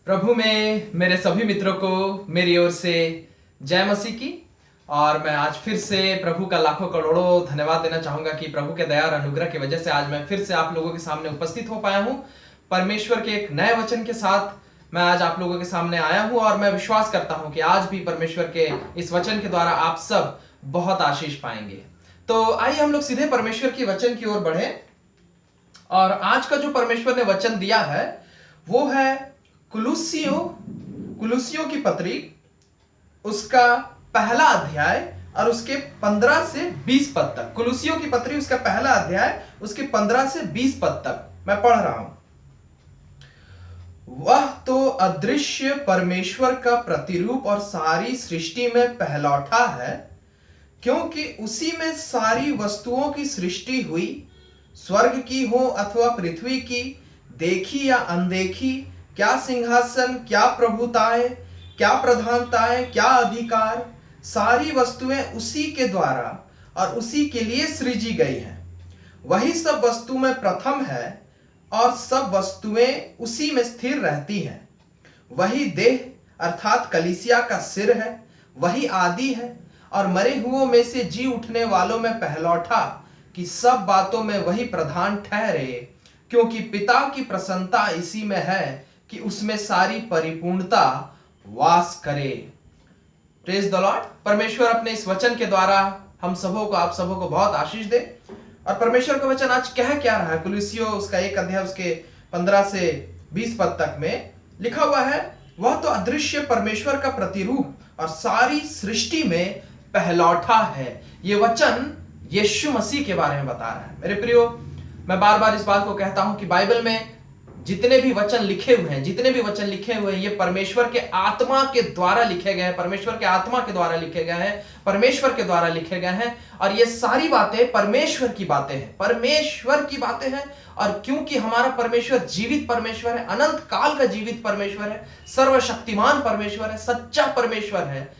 प्रभु में मेरे सभी मित्रों को मेरी ओर से जय मसीह की। और मैं आज फिर से प्रभु का लाखों करोड़ों धन्यवाद देना चाहूंगा कि प्रभु के दया और अनुग्रह की वजह से आज मैं फिर से आप लोगों के सामने उपस्थित हो पाया हूं। परमेश्वर के एक नए वचन के साथ मैं आज आप लोगों के सामने आया हूं और मैं विश्वास करता हूं कि आज भी परमेश्वर के इस वचन के द्वारा आप सब बहुत आशीष पाएंगे। तो आइए हम लोग सीधे परमेश्वर के वचन की ओर बढ़े। और आज का जो परमेश्वर ने वचन दिया है वो है कुलुसियों की पत्री, उसका पहला अध्याय और उसके 15 से 20 पद तक। कुलुसियों की पत्री उसका पहला अध्याय उसके 15 से 20 पद तक मैं पढ़ रहा हूं। वह तो अदृश्य परमेश्वर का प्रतिरूप और सारी सृष्टि में पहलौठा है, क्योंकि उसी में सारी वस्तुओं की सृष्टि हुई, स्वर्ग की हो अथवा पृथ्वी की, देखी या अनदेखी, क्या सिंहासन, क्या प्रभुताएं, क्या प्रधानताएं, क्या अधिकार, सारी वस्तुएं उसी के द्वारा और उसी के लिए सृजी गई हैं। वही सब वस्तु में प्रथम है और सब वस्तुएं उसी में स्थिर रहती हैं। वही देह अर्थात कलीसिया का सिर है, वही आदि है और मरे हुओं में से जी उठने वालों में पहलौठा, कि सब बातों में वही प्रधान ठहरे, क्योंकि पिता की प्रसन्नता इसी में है कि उसमें सारी परिपूर्णता वास करे। Praise the Lord. परमेश्वर अपने इस वचन के द्वारा हम सबों को, आप सबों को बहुत आशीष दे। और परमेश्वर का वचन आज कह क्या रहा है? कुलुसियों उसका एक अध्याय उसके 15 से 20 पद तक में लिखा हुआ है, वह तो अदृश्य परमेश्वर का प्रतिरूप और सारी सृष्टि में पहलौठा है। ये वचन यीशु मसीह के बारे में बता रहा है। मेरे प्रियो, मैं बार बार इस बात को कहता हूं कि बाइबल में जितने भी वचन लिखे हुए हैं, ये परमेश्वर के आत्मा के द्वारा लिखे गए हैं, परमेश्वर के आत्मा के द्वारा लिखे गए हैं, परमेश्वर के द्वारा लिखे गए हैं। और ये सारी बातें परमेश्वर की बातें हैं। और क्योंकि हमारा परमेश्वर जीवित परमेश्वर है, अनंत काल का जीवित परमेश्वर है, सर्वशक्तिमान परमेश्वर है, सच्चा परमेश्वर है,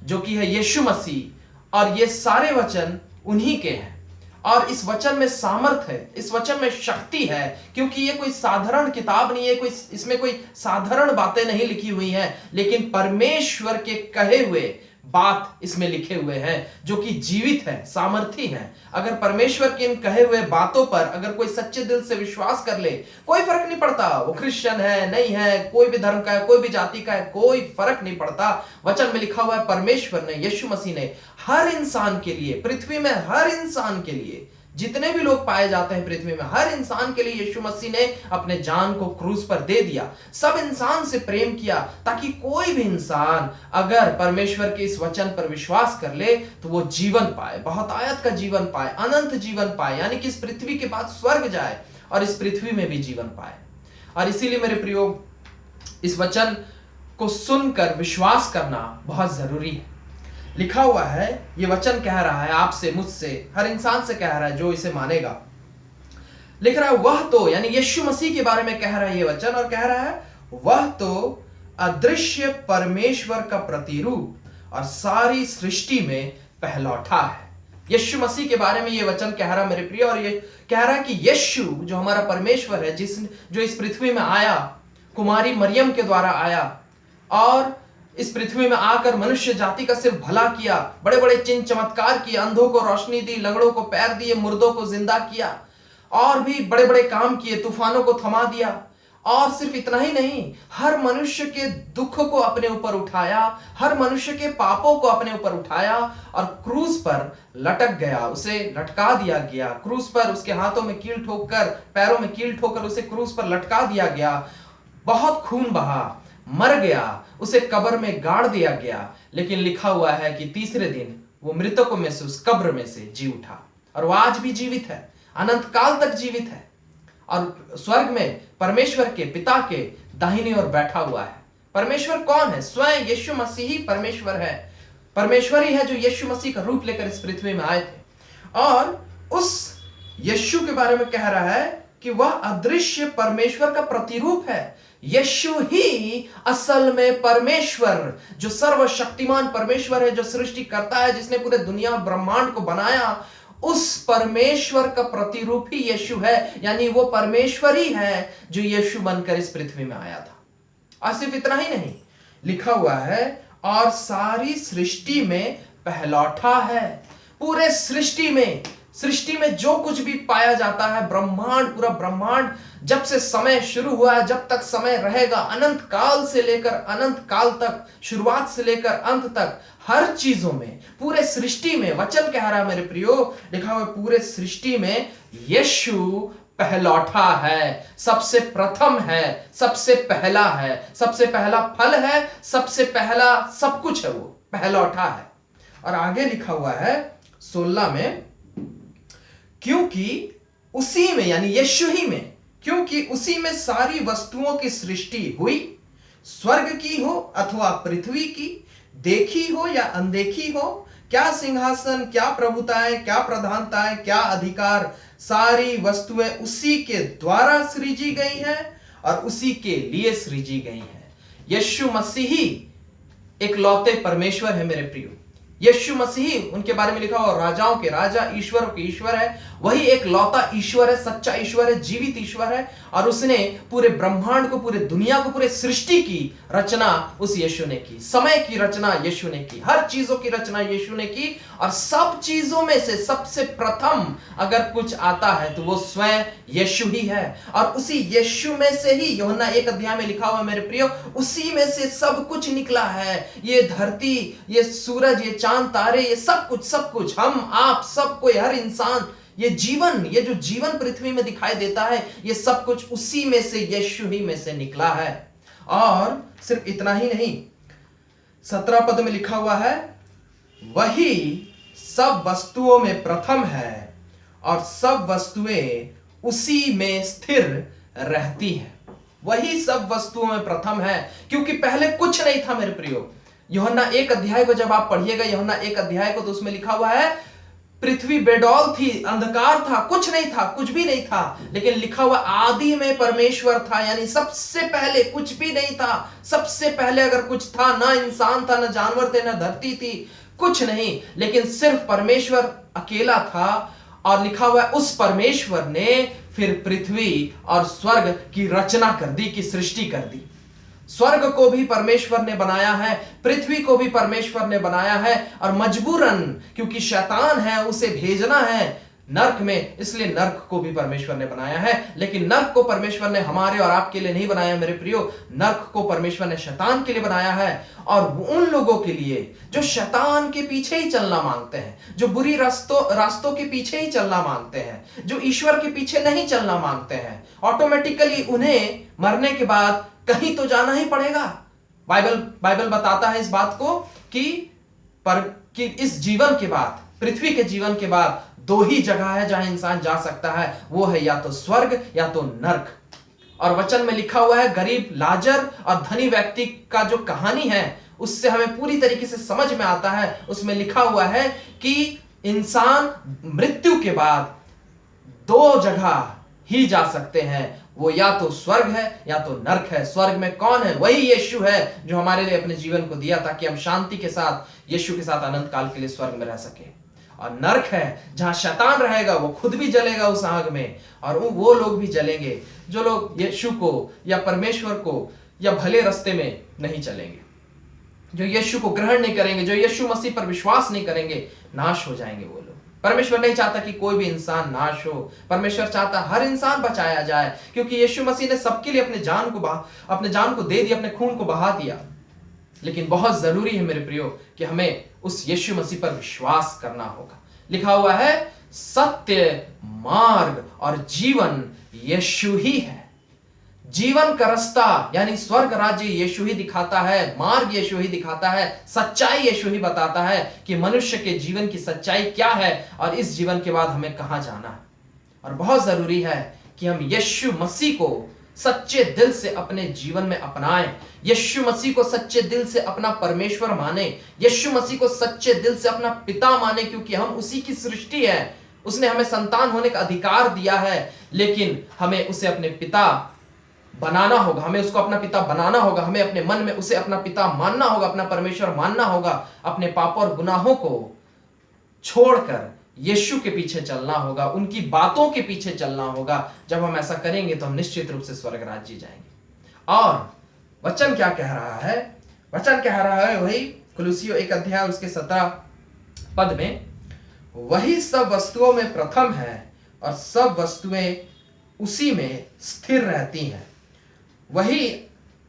जो कि है यीशु मसीह। और ये सारे वचन उन्हीं के हैं और इस वचन में सामर्थ है, इस वचन में शक्ति है, क्योंकि ये कोई साधारण किताब नहीं है, इसमें कोई साधारण बातें नहीं लिखी हुई हैं, लेकिन परमेश्वर के कहे हुए बात इसमें लिखे हुए हैं, जो कि जीवित है, सामर्थी है। अगर परमेश्वर की इन कहे हुए बातों पर अगर कोई सच्चे दिल से विश्वास कर ले, कोई फर्क नहीं पड़ता वो क्रिश्चियन है नहीं है, कोई भी धर्म का है, कोई भी जाति का है, कोई फर्क नहीं पड़ता। वचन में लिखा हुआ है, परमेश्वर ने, यीशु मसीह ने हर इंसान के लिए, पृथ्वी में हर इंसान के लिए, जितने भी लोग पाए जाते हैं पृथ्वी में, हर इंसान के लिए यीशु मसीह ने अपने जान को क्रूस पर दे दिया। सब इंसान से प्रेम किया ताकि कोई भी इंसान अगर परमेश्वर के इस वचन पर विश्वास कर ले तो वो जीवन पाए, बहुत आयत का जीवन पाए, अनंत जीवन पाए, यानी कि इस पृथ्वी के बाद स्वर्ग जाए और इस पृथ्वी में भी जीवन पाए। और इसीलिए मेरे प्रियो, इस वचन को सुनकर विश्वास करना बहुत जरूरी है। लिखा हुआ है, ये वचन कह रहा है आपसे, मुझसे, हर इंसान से कह रहा है जो इसे मानेगा। लिख रहा है वह तो, यानी यीशु मसीह के बारे में कह रहा है ये वचन, और कह रहा है वह तो अदृश्य परमेश्वर का प्रतिरूप और सारी सृष्टि में पहलौठा है। यीशु मसीह के बारे में ये वचन कह रहा है मेरे प्रिय, और ये कह रहा है कि यीशु जो हमारा परमेश्वर है, जो इस पृथ्वी में आया, कुमारी मरियम के द्वारा आया और इस पृथ्वी में आकर मनुष्य जाति का सिर्फ भला किया, बड़े बड़े चिन्ह चमत्कार किए, अंधों को रोशनी दी, लंगड़ों को पैर दिए, मुर्दों को जिंदा किया, और भी बड़े बड़े काम किए, तूफानों को थमा दिया। और सिर्फ इतना ही नहीं, हर मनुष्य के दुख को अपने ऊपर उठाया, हर मनुष्य के पापों को अपने ऊपर उठाया और क्रूस पर लटक गया, उसे लटका दिया गया। क्रूस पर उसके हाथों में कील ठोककर, पैरों में कील ठोककर उसे क्रूस पर लटका दिया गया। बहुत खून बहा, मर गया, उसे कब्र में गाड़ दिया गया। लेकिन लिखा हुआ है कि तीसरे दिन वो मृतकों में से, उस कब्र में से जी उठा, और वो आज भी जीवित है, अनंत काल तक जीवित है, और स्वर्ग में परमेश्वर के पिता के दाहिनी ओर बैठा हुआ है। परमेश्वर कौन है? स्वयं यीशु मसीह ही परमेश्वर है। परमेश्वर ही है जो यीशु मसीह का रूप लेकर इस पृथ्वी में आए थे। और उस यीशु के बारे में कह रहा है कि वह अदृश्य परमेश्वर का प्रतिरूप है। यीशु ही असल में परमेश्वर, जो सर्वशक्तिमान परमेश्वर है, जो सृष्टि करता है, जिसने पूरे दुनिया ब्रह्मांड को बनाया, उस परमेश्वर का प्रतिरूप ही यीशु है। यानी वो परमेश्वर ही है जो यीशु बनकर इस पृथ्वी में आया था। और सिर्फ इतना ही नहीं, लिखा हुआ है और सारी सृष्टि में पहलौठा है। पूरे सृष्टि में जो कुछ भी पाया जाता है, ब्रह्मांड, पूरा ब्रह्मांड, जब से समय शुरू हुआ है, जब तक समय रहेगा, अनंत काल से लेकर अनंत काल तक, शुरुआत से लेकर अंत तक, हर चीजों में, पूरे सृष्टि में, वचन कह रहा है मेरे प्रियो, लिखा हुआ पूरे सृष्टि में यीशु पहलौठा है, सबसे प्रथम है, सबसे पहला है, सबसे पहला फल है, सबसे पहला सब कुछ है, वो पहलौठा है। और आगे लिखा हुआ है 16 में, क्योंकि उसी में, यानी यीशु ही में, क्योंकि उसी में सारी वस्तुओं की सृष्टि हुई, स्वर्ग की हो अथवा पृथ्वी की, देखी हो या अनदेखी हो, क्या सिंहासन, क्या प्रभुताएं, क्या प्रधानताएं, क्या अधिकार, सारी वस्तुएं उसी के द्वारा सृजी गई हैं और उसी के लिए सृजी गई हैं। यीशु मसीह इकलौते परमेश्वर है मेरे प्रियो। यीशु मसीह, उनके बारे में लिखा हुआ, राजाओं के राजा, ईश्वरों के ईश्वर है। वही एक लौता ईश्वर है, सच्चा ईश्वर है, जीवित ईश्वर है, और उसने पूरे ब्रह्मांड को, पूरे दुनिया को, पूरे सृष्टि की रचना उस यीशु ने की। समय की रचना यीशु ने की, हर चीजों की रचना यीशु ने की, और सब चीजों में से सबसे प्रथम अगर कुछ आता है तो वो स्वयं यीशु ही है। और उसी यीशु में से ही, यूहन्ना 1 अध्याय में लिखा हुआ मेरे प्रियो, उसी में से सब कुछ निकला है। ये धरती, ये सूरज, ये चांद तारे, ये सब कुछ, हम, आप, सब कोई, हर इंसान, ये जीवन, ये जो जीवन पृथ्वी में दिखाई देता है, ये सब कुछ उसी में से, यीशु ही में से निकला है। और सिर्फ इतना ही नहीं, 17 पद में लिखा हुआ है, वही सब वस्तुओं में प्रथम है और सब वस्तुएं उसी में स्थिर रहती हैं। वही सब वस्तुओं में प्रथम है, क्योंकि पहले कुछ नहीं था मेरे प्रियो। यूहन्ना 1 अध्याय को जब आप पढ़िएगा, यूहन्ना 1 अध्याय को, तो उसमें लिखा हुआ है, पृथ्वी बेडौल थी, अंधकार था, कुछ नहीं था, कुछ भी नहीं था, लेकिन लिखा हुआ आदि में परमेश्वर था, यानी सबसे पहले कुछ भी नहीं था। सबसे पहले अगर कुछ था, ना इंसान था, ना जानवर थे, ना धरती थी, कुछ नहीं, लेकिन सिर्फ परमेश्वर अकेला था। और लिखा हुआ है, उस परमेश्वर ने फिर पृथ्वी और स्वर्ग की रचना कर दी, की सृष्टि कर दी। स्वर्ग को भी परमेश्वर ने बनाया है, पृथ्वी को भी परमेश्वर ने बनाया है, और मजबूरन, क्योंकि शैतान है, उसे भेजना है नर्क में, इसलिए नर्क को भी परमेश्वर ने बनाया है। लेकिन नर्क को परमेश्वर ने हमारे और आपके लिए नहीं बनाया मेरे प्रियो, नर्क को परमेश्वर ने शैतान के लिए बनाया है। और उन लोगों के लिए जो शैतान के पीछे ही चलना मांगते हैं, जो बुरी रास्तों के पीछे ही चलना मांगते हैं, जो ईश्वर के पीछे नहीं चलना मांगते हैं, ऑटोमेटिकली उन्हें मरने के बाद कहीं तो जाना ही पड़ेगा। बाइबल बताता है इस बात को कि इस जीवन के बाद, पृथ्वी के जीवन के बाद, 2 ही जगह है जहां इंसान जा सकता है, वो है या तो स्वर्ग या तो नर्क। और वचन में लिखा हुआ है, गरीब लाजर और धनी व्यक्ति का जो कहानी है, उससे हमें पूरी तरीके से समझ में आता है। उसमें लिखा हुआ है कि इंसान मृत्यु के बाद 2 जगह ही जा सकते हैं, वो या तो स्वर्ग है या तो नर्क है। स्वर्ग में कौन है? वही यीशु है, जो हमारे लिए अपने जीवन को दिया ताकि हम शांति के साथ यीशु के साथ अनंत काल के लिए स्वर्ग में रह सके। और नर्क है जहां शैतान रहेगा, वो खुद भी जलेगा उस आग में, और वो लोग भी जलेंगे जो लोग यीशु को या परमेश्वर को या भले रास्ते में नहीं चलेंगे, जो यीशु को ग्रहण नहीं करेंगे, जो यीशु मसीह पर विश्वास नहीं करेंगे, नाश हो जाएंगे वो लोग। परमेश्वर नहीं चाहता कि कोई भी इंसान नाश हो, परमेश्वर चाहता हर इंसान बचाया जाए, क्योंकि यीशु मसीह ने सबके लिए अपने जान को दे दिया, अपने खून को बहा दिया। लेकिन बहुत जरूरी है मेरे प्रियो कि हमें उस यीशु मसीह पर विश्वास करना होगा। लिखा हुआ है, सत्य, मार्ग और जीवन यीशु ही है। जीवन का रास्ता यानी स्वर्ग राज्य यीशु ही दिखाता है, मार्ग यीशु ही दिखाता है, सच्चाई यीशु ही बताता है कि मनुष्य के जीवन की सच्चाई क्या है और इस जीवन के बाद हमें कहां जाना है। और बहुत जरूरी है कि हम यीशु मसीह को सच्चे दिल से अपने जीवन में अपनाएं, यीशु मसीह को सच्चे दिल से अपना परमेश्वर माने, यीशु मसीह को सच्चे दिल से अपना पिता माने, क्योंकि हम उसी की सृष्टि है। उसने हमें संतान होने का अधिकार दिया है, लेकिन हमें उसे अपने पिता बनाना होगा, हमें उसको अपना पिता बनाना होगा, हमें अपने मन में उसे अपना पिता मानना होगा, अपना परमेश्वर मानना होगा, अपने पापों और गुनाहों को छोड़कर यीशु के पीछे चलना होगा, उनकी बातों के पीछे चलना होगा। जब हम ऐसा करेंगे तो हम निश्चित रूप से स्वर्ग राज्य जाएंगे। और वचन क्या कह रहा है? वचन कह रहा है वही कुलुसियों 1 अध्याय उसके 17 पद में, वही सब वस्तुओं में प्रथम है और सब वस्तुएं उसी में स्थिर रहती हैं। वही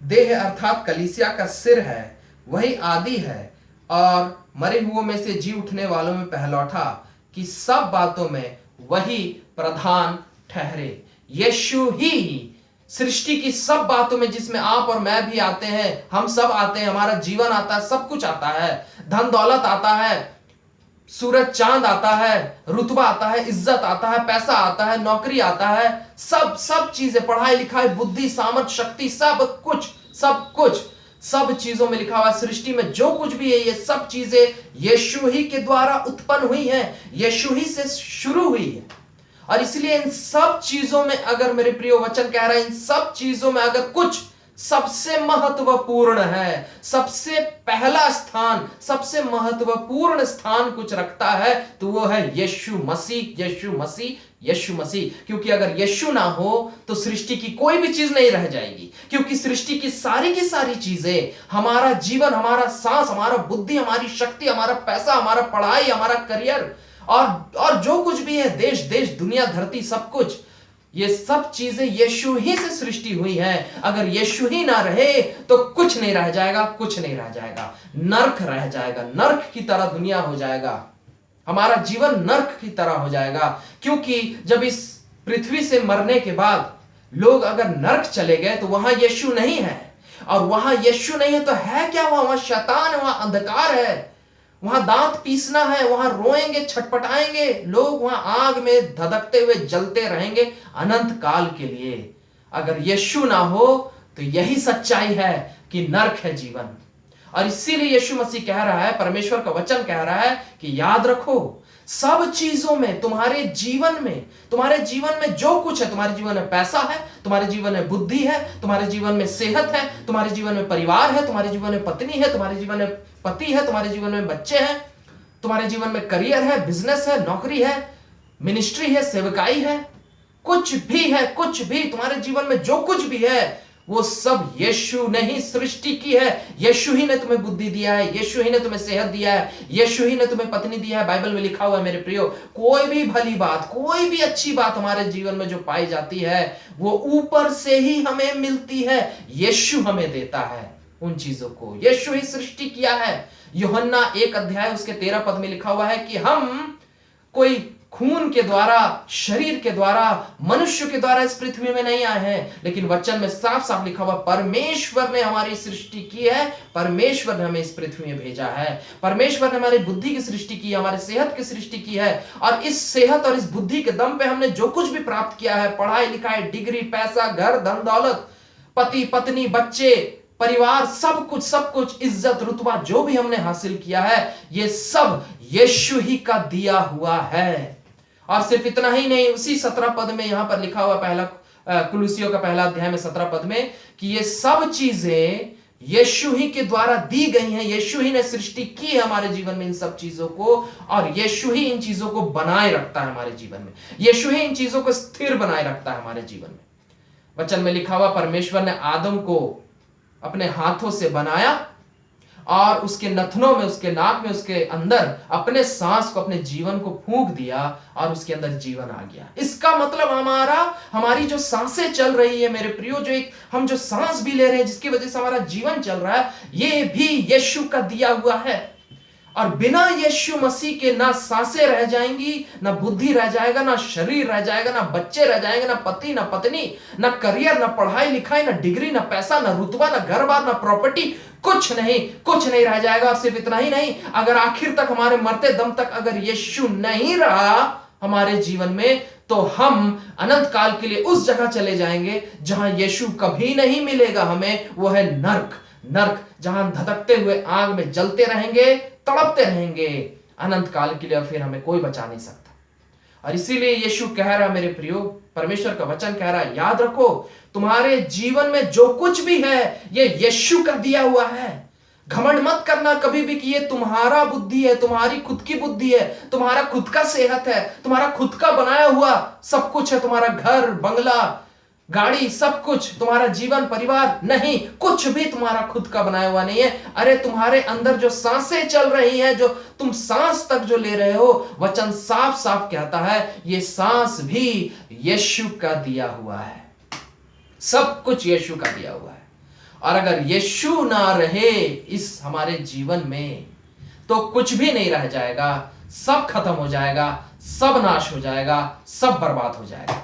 देह अर्थात कलीसिया का सिर है, वही आदि है और मरे हुओं में से जी उठने वालों में पहलौठा, कि सब बातों में वही प्रधान ठहरे। यीशु ही सृष्टि की सब बातों में, जिसमें आप और मैं भी आते हैं, हम सब आते हैं, हमारा जीवन आता है, सब कुछ आता है, धन दौलत आता है, सूरज चांद आता है, रुतबा आता है, इज्जत आता है, पैसा आता है, नौकरी आता है, सब चीजें, पढ़ाई लिखाई, बुद्धि, सामर्थ्य, शक्ति, सब चीजों में लिखा हुआ सृष्टि में जो कुछ भी है, ये सब चीजें यीशु ही के द्वारा उत्पन्न हुई हैं, यीशु ही से शुरू हुई है। और इसलिए इन सब चीजों में, अगर मेरे प्रिय वचन कह रहा है, इन सब चीजों में अगर कुछ सबसे महत्वपूर्ण है, सबसे पहला स्थान, सबसे महत्वपूर्ण स्थान कुछ रखता है, तो वो है यीशु मसीह, यीशु मसीह, यीशु मसीह। क्योंकि अगर यीशु ना हो तो सृष्टि की कोई भी चीज नहीं रह जाएगी, क्योंकि सृष्टि की सारी चीजें, हमारा जीवन, हमारा सांस, हमारा बुद्धि, हमारी शक्ति, हमारा पैसा, हमारा पढ़ाई, हमारा करियर और जो कुछ भी है, देश दुनिया, धरती, सब कुछ, ये सब चीजें यीशु ही से सृष्टि हुई है। अगर यीशु ही ना रहे तो कुछ नहीं रह जाएगा, कुछ नहीं रह जाएगा, नर्क रह जाएगा, नर्क की तरह दुनिया हो जाएगा, हमारा जीवन नर्क की तरह हो जाएगा। क्योंकि जब इस पृथ्वी से मरने के बाद लोग अगर नर्क चले गए तो वहां यीशु नहीं है, और वहां यीशु नहीं है तो है क्या? वहां शैतान है, वहां अंधकार है, वहां दांत पीसना है, वहां रोएंगे, छटपटाएंगे लोग, वहां आग में धधकते हुए जलते रहेंगे अनंत काल के लिए। अगर यीशु ना हो तो यही सच्चाई है कि नर्क है जीवन। और इसीलिए यीशु मसीह कह रहा है, परमेश्वर का वचन कह रहा है कि याद रखो, सब चीजों में, तुम्हारे जीवन में जो कुछ है, तुम्हारे जीवन में पैसा है, तुम्हारे जीवन में बुद्धि है, तुम्हारे जीवन में सेहत है, तुम्हारे जीवन में परिवार है, तुम्हारे जीवन में पत्नी है, तुम्हारे जीवन में पति है, तुम्हारे जीवन में बच्चे हैं, तुम्हारे जीवन में करियर है, बिजनेस है, नौकरी है, मिनिस्ट्री है, सेवकाई है, कुछ भी तुम्हारे जीवन में जो कुछ भी है, वो सब यीशु ने ही सृष्टि की है। यीशु ही ने तुम्हें बुद्धि दिया है, यीशु ही ने तुम्हें सेहत दिया है, यीशु ही ने तुम्हें पत्नी दिया है। बाइबल में लिखा हुआ है मेरे प्रियो, कोई भी भली बात, कोई भी अच्छी बात हमारे जीवन में जो पाई जाती है, वो ऊपर से ही हमें मिलती है, यीशु हमें देता है उन चीजों को, यीशु ही सृष्टि किया है। यूहन्ना 1 अध्याय उसके 13 पद में लिखा हुआ है कि हम कोई खून के द्वारा, शरीर के द्वारा, मनुष्य के द्वारा इस पृथ्वी में नहीं आए हैं, लेकिन वचन में साफ साफ लिखा हुआ, परमेश्वर ने हमारी सृष्टि की है, परमेश्वर ने हमें इस पृथ्वी में भेजा है, परमेश्वर ने हमारी बुद्धि की सृष्टि की है, हमारे सेहत की सृष्टि की है, और इस सेहत और इस बुद्धि के दम पे हमने जो कुछ भी प्राप्त किया है, पढ़ाई लिखाई, डिग्री, पैसा, घर, धन दौलत, पति पत्नी, बच्चे, परिवार, सब कुछ, इज्जत, रुतबा, जो भी हमने हासिल किया है, ये सब यीशु ही का दिया हुआ है। और सिर्फ इतना ही नहीं, उसी 17 पद में यहां पर लिखा हुआ, पहला कुलुसियों का पहला अध्याय में 17 पद में, कि ये सब चीजें यीशु ही के द्वारा दी गई हैं, यीशु ही ने सृष्टि की है हमारे जीवन में इन सब चीजों को, और यीशु ही इन चीजों को बनाए रखता है हमारे जीवन में, यीशु ही इन चीजों को स्थिर बनाए रखता है हमारे जीवन में। वचन में लिखा हुआ, परमेश्वर ने आदम को अपने हाथों से बनाया और उसके नथनों में, उसके नाक में, उसके अंदर अपने सांस को, अपने जीवन को फूंक दिया और उसके अंदर जीवन आ गया। इसका मतलब हमारी जो सांसें चल रही है मेरे प्रियो, हम जो सांस भी ले रहे हैं, जिसकी वजह से हमारा जीवन चल रहा है, ये भी यीशु का दिया हुआ है। और बिना यीशु मसीह के ना सांसें रह जाएंगी, ना बुद्धि रह जाएगा, ना शरीर रह जाएगा, ना बच्चे रह जाएंगे, ना पति, ना पत्नी, ना करियर, ना पढ़ाई लिखाई, ना डिग्री, ना पैसा, ना रुतबा, ना घर बार, ना प्रॉपर्टी, कुछ नहीं रह जाएगा। और सिर्फ इतना ही नहीं, अगर आखिर तक, हमारे मरते दम तक अगर यीशु नहीं रहा हमारे जीवन में, तो हम अनंत काल के लिए उस जगह चले जाएंगे जहां यीशु कभी नहीं मिलेगा हमें, वो है नर्क, जहां धधकते हुए आग में जलते रहेंगे, तड़पते रहेंगे अनंत काल के लिए, और फिर हमें कोई बचा नहीं सकता। और इसीलिए यीशु कह रहा है मेरे प्रियो, परमेश्वर का वचन कह रहा है, याद रखो, तुम्हारे जीवन में जो कुछ भी है, ये यीशु का दिया हुआ है। घमंड मत करना कभी भी कि ये तुम्हारा बुद्धि है, तुम्हारी खुद की बुद्धि है, तुम्हारा खुद का सेहत है, तुम्हारा खुद का बनाया हुआ सब कुछ है, तुम्हारा घर, बंगला, गाड़ी, सब कुछ, तुम्हारा जीवन, परिवार नहीं, कुछ भी तुम्हारा खुद का बनाया हुआ नहीं है। अरे तुम्हारे अंदर जो सांसें चल रही हैं, जो तुम सांस तक जो ले रहे हो, वचन साफ साफ कहता है ये सांस भी यीशु का दिया हुआ है। सब कुछ यीशु का दिया हुआ है। और अगर यीशु ना रहे इस हमारे जीवन में तो कुछ भी नहीं रह जाएगा, सब खत्म हो जाएगा, सब नाश हो जाएगा, सब बर्बाद हो जाएगा।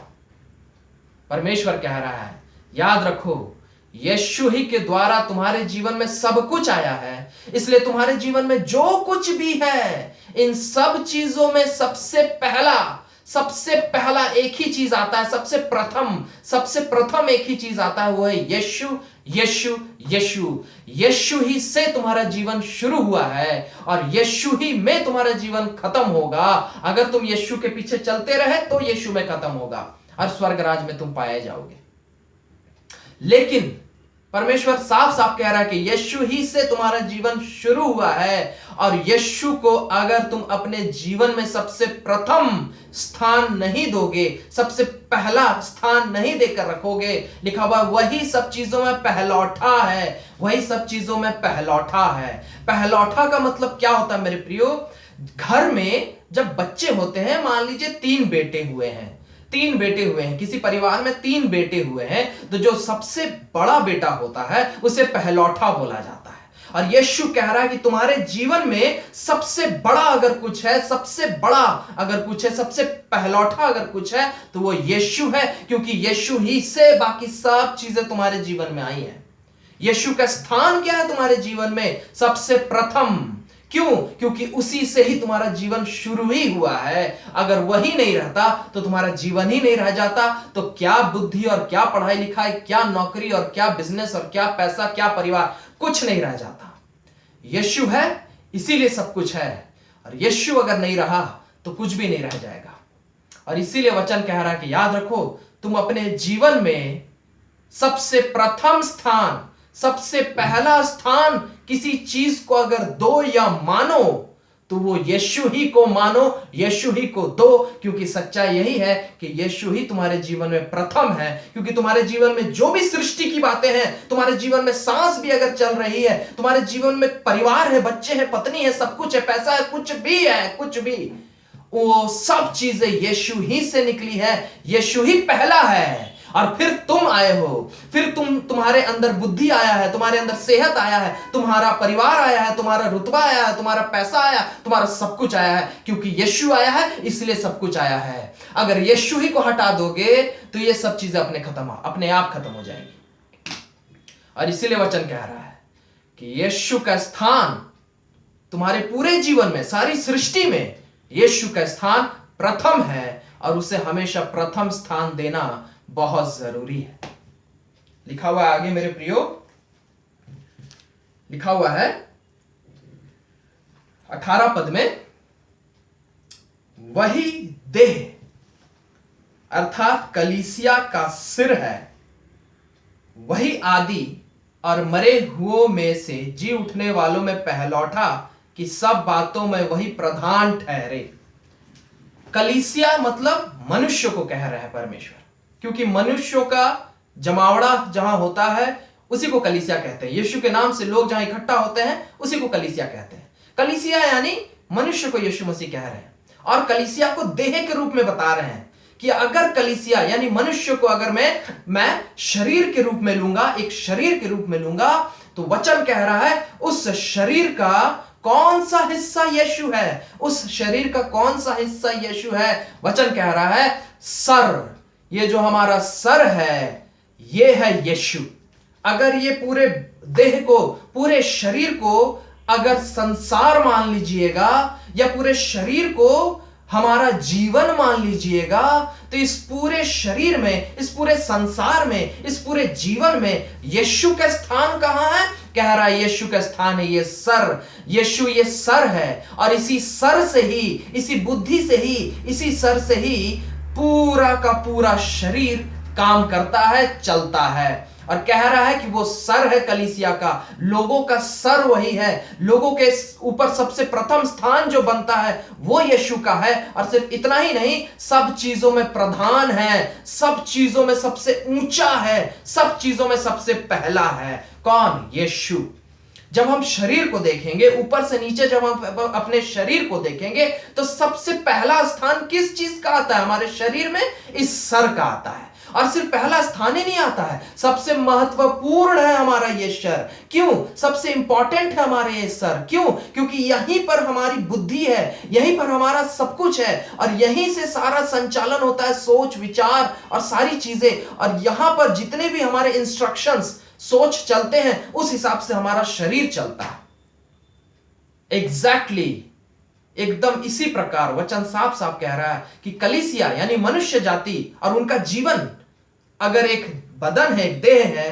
परमेश्वर कह रहा है याद रखो, यीशु ही के द्वारा तुम्हारे जीवन में सब कुछ आया है, इसलिए तुम्हारे जीवन में जो कुछ भी है, इन सब चीजों में सबसे पहला एक ही चीज आता है, सबसे प्रथम एक ही चीज आता है, वो है यीशु। यीशु यीशु यीशु ही से तुम्हारा जीवन शुरू हुआ है और यीशु ही में तुम्हारा जीवन खत्म होगा। अगर तुम यीशु के पीछे चलते रहे तो यीशु में खत्म होगा और स्वर्ग राज में तुम पाए जाओगे। लेकिन परमेश्वर साफ साफ कह रहा है कि यीशु ही से तुम्हारा जीवन शुरू हुआ है और यीशु को अगर तुम अपने जीवन में सबसे प्रथम स्थान नहीं दोगे, सबसे पहला स्थान नहीं देकर रखोगे, लिखा हुआ वही सब चीजों में पहलौठा है, वही सब चीजों में पहलौठा है। पहलौठा का मतलब क्या होता है मेरे प्रियो? घर में जब बच्चे होते हैं, मान लीजिए 3 बेटे हुए हैं, किसी परिवार में 3 बेटे हुए हैं, तो जो सबसे बड़ा बेटा होता है उसे पहलौठा बोला जाता है। और यीशु कह रहा है कि तुम्हारे जीवन में सबसे बड़ा अगर कुछ है, सबसे पहलौठा अगर कुछ है तो वो यीशु है, क्योंकि यीशु ही से बाकी सब चीजें तुम्हारे जीवन में आई हैं। यीशु का स्थान क्या है तुम्हारे जीवन में? सबसे प्रथम। क्यों? क्योंकि उसी से ही तुम्हारा जीवन शुरू ही हुआ है। अगर वही नहीं रहता तो तुम्हारा जीवन ही नहीं रह जाता, तो क्या बुद्धि और क्या पढ़ाई लिखाई, क्या नौकरी और क्या बिजनेस और क्या पैसा, क्या परिवार, कुछ नहीं रह जाता। यीशु है इसीलिए सब कुछ है, और यीशु अगर नहीं रहा तो कुछ भी नहीं रह जाएगा। और इसीलिए वचन कह रहा है कि याद रखो, तुम अपने जीवन में सबसे प्रथम स्थान, सबसे पहला स्थान किसी चीज को अगर दो या मानो तो वो यीशु ही को मानो, यीशु ही को दो, क्योंकि सच्चाई यही है कि यीशु ही तुम्हारे जीवन में प्रथम है। क्योंकि तुम्हारे जीवन में जो भी सृष्टि की बातें हैं, तुम्हारे जीवन में सांस भी अगर चल रही है, तुम्हारे जीवन में परिवार है, बच्चे हैं, पत्नी है, सब कुछ है, पैसा है, कुछ भी, वो सब चीजें यीशु ही से निकली है। यीशु ही पहला है और फिर तुम आए हो, फिर तुम्हारे अंदर बुद्धि आया है, तुम्हारे अंदर सेहत आया है, तुम्हारा परिवार आया है, तुम्हारा रुतबा आया है, तुम्हारा पैसा आया, तुम्हारा सब कुछ आया है। क्योंकि यीशु आया है इसलिए सब कुछ आया है। अगर यीशु ही को हटा दोगे तो ये सब चीजें अपने आप खत्म हो जाएंगी। और इसीलिए वचन कह रहा है कि यीशु का स्थान तुम्हारे पूरे जीवन में, सारी सृष्टि में यीशु का स्थान प्रथम है, और उसे हमेशा प्रथम स्थान देना बहुत जरूरी है। लिखा हुआ है आगे मेरे प्रियो, लिखा हुआ है 18 पद में, वही देह अर्थात कलीसिया का सिर है, वही आदि और मरे हुओं में से जी उठने वालों में पहलौठा, कि सब बातों में वही प्रधान ठहरे। कलीसिया मतलब मनुष्य को कह रहे हैं परमेश्वर, क्योंकि मनुष्यों का जमावड़ा जहां होता है उसी को कलीसिया कहते हैं। यीशु के नाम से लोग जहां इकट्ठा होते हैं उसी को कलीसिया कहते हैं। कलीसिया यानी मनुष्य को यीशु मसीह कह रहे हैं, और कलीसिया को देह के रूप में बता रहे हैं कि अगर कलीसिया यानी मनुष्य को अगर मैं शरीर के रूप में लूंगा, एक शरीर के रूप में लूंगा, तो वचन कह रहा है उस शरीर का कौन सा हिस्सा यीशु है, उस शरीर का कौन सा हिस्सा यीशु है। वचन कह रहा है सर, ये जो हमारा सर है ये है यीशु। अगर ये पूरे देह को, पूरे शरीर को अगर संसार मान लीजिएगा, या पूरे शरीर को हमारा जीवन मान लीजिएगा, तो इस पूरे शरीर में, इस पूरे संसार में, इस पूरे जीवन में यीशु का स्थान कहां है? कह रहा है यीशु का स्थान है ये सर। यीशु ये सर है, और इसी सर से ही, इसी बुद्धि से ही, इसी सर से ही पूरा का पूरा शरीर काम करता है, चलता है। और कह रहा है कि वो सर है कलीसिया का, लोगों का सर वही है, लोगों के ऊपर सबसे प्रथम स्थान जो बनता है वो यीशु का है। और सिर्फ इतना ही नहीं, सब चीजों में प्रधान है, सब चीजों में सबसे ऊंचा है, सब चीजों में सबसे पहला है। कौन? यीशु। जब हम शरीर को देखेंगे, ऊपर से नीचे जब हम अपने शरीर को देखेंगे, तो सबसे पहला स्थान किस चीज का आता है हमारे शरीर में? इस सर का आता है। और सिर्फ पहला स्थान ही नहीं आता है, सबसे महत्वपूर्ण है हमारा ये सर। क्यों? सबसे इंपॉर्टेंट है हमारे ये सर। क्यों? क्योंकि यहीं पर हमारी बुद्धि है, यहीं पर हमारा सब कुछ है, और यहीं से सारा संचालन होता है, सोच विचार और सारी चीजें। और यहां पर जितने भी हमारे इंस्ट्रक्शंस, सोच चलते हैं, उस हिसाब से हमारा शरीर चलता है। एग्जैक्टली एकदम इसी प्रकार वचन साफ साफ कह रहा है कि कलीसिया यानी मनुष्य जाति और उनका जीवन अगर एक बदन है, एक देह है,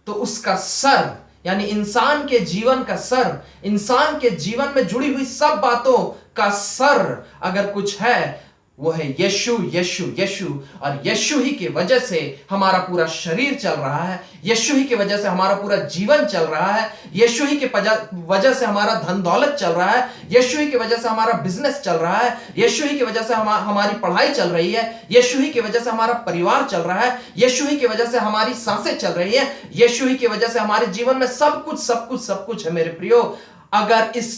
तो उसका सर यानी इंसान के जीवन का सर, इंसान के जीवन में जुड़ी हुई सब बातों का सर अगर कुछ है, वो है यीशु, यीशु, यीशु। और यीशु ही की वजह से हमारा पूरा शरीर चल रहा है, यीशु ही की वजह से हमारा पूरा जीवन चल रहा है, यीशु ही की वजह से हमारा धन दौलत चल रहा है, यीशु ही की वजह से हमारा बिजनेस चल रहा है, यीशु ही की वजह से हमारी पढ़ाई चल रही है, यीशु ही की वजह से हमारा परिवार चल रहा है, यीशु ही की वजह से हमारी सांसें चल रही है, यीशु ही की वजह से हमारे जीवन में सब कुछ सब कुछ सब कुछ है। मेरे प्रियो, अगर इस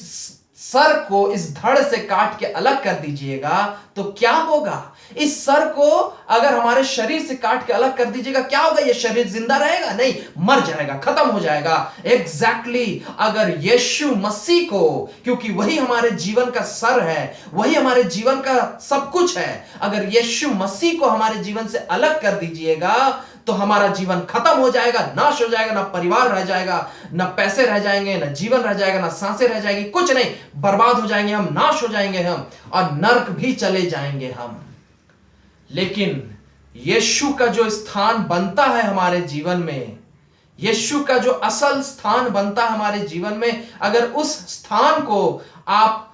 सर को इस धड़ से काट के अलग कर दीजिएगा तो क्या होगा? इस सर को अगर हमारे शरीर से काट के अलग कर दीजिएगा, क्या होगा? ये शरीर जिंदा रहेगा? नहीं, मर जाएगा, खत्म हो जाएगा। एग्जैक्टली अगर यीशु मसीह को, क्योंकि वही हमारे जीवन का सर है, वही हमारे जीवन का सब कुछ है, अगर यीशु मसीह को हमारे जीवन से अलग कर दीजिएगा तो हमारा जीवन खत्म हो जाएगा, नाश हो जाएगा, ना परिवार रह जाएगा, ना पैसे रह जाएंगे, ना जीवन रह जाएगा, ना सांसें रह जाएगी, कुछ नहीं, बर्बाद हो जाएंगे हम, नाश हो जाएंगे हम, और नर्क भी चले जाएंगे हम। लेकिन यीशु का जो स्थान बनता है हमारे जीवन में, यीशु का जो असल स्थान बनता है हमारे जीवन में, अगर उस स्थान को आप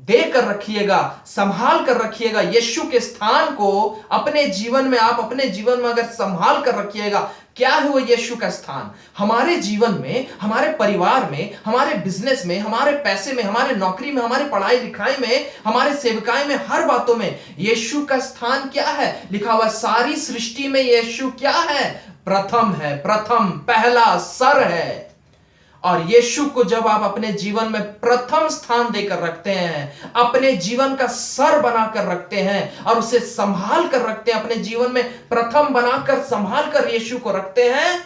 देकर रखिएगा, संभाल कर रखिएगा, यीशु के स्थान को अपने जीवन में, आप अपने जीवन में अगर संभाल कर रखिएगा, क्या है वो यीशु का स्थान? हमारे जीवन में, हमारे परिवार में, हमारे बिजनेस में, हमारे पैसे में, हमारे नौकरी में, हमारे पढ़ाई लिखाई में, हमारे सेवकाई में, हर बातों में यीशु का स्थान क्या है? लिखा हुआ सारी सृष्टि में यीशु क्या है? प्रथम है, प्रथम, पहला, सर है। और यीशु को जब आप अपने जीवन में प्रथम स्थान देकर रखते हैं, अपने जीवन का सर बनाकर रखते हैं और उसे संभाल कर रखते हैं, अपने जीवन में प्रथम बनाकर संभाल कर यीशु को रखते हैं,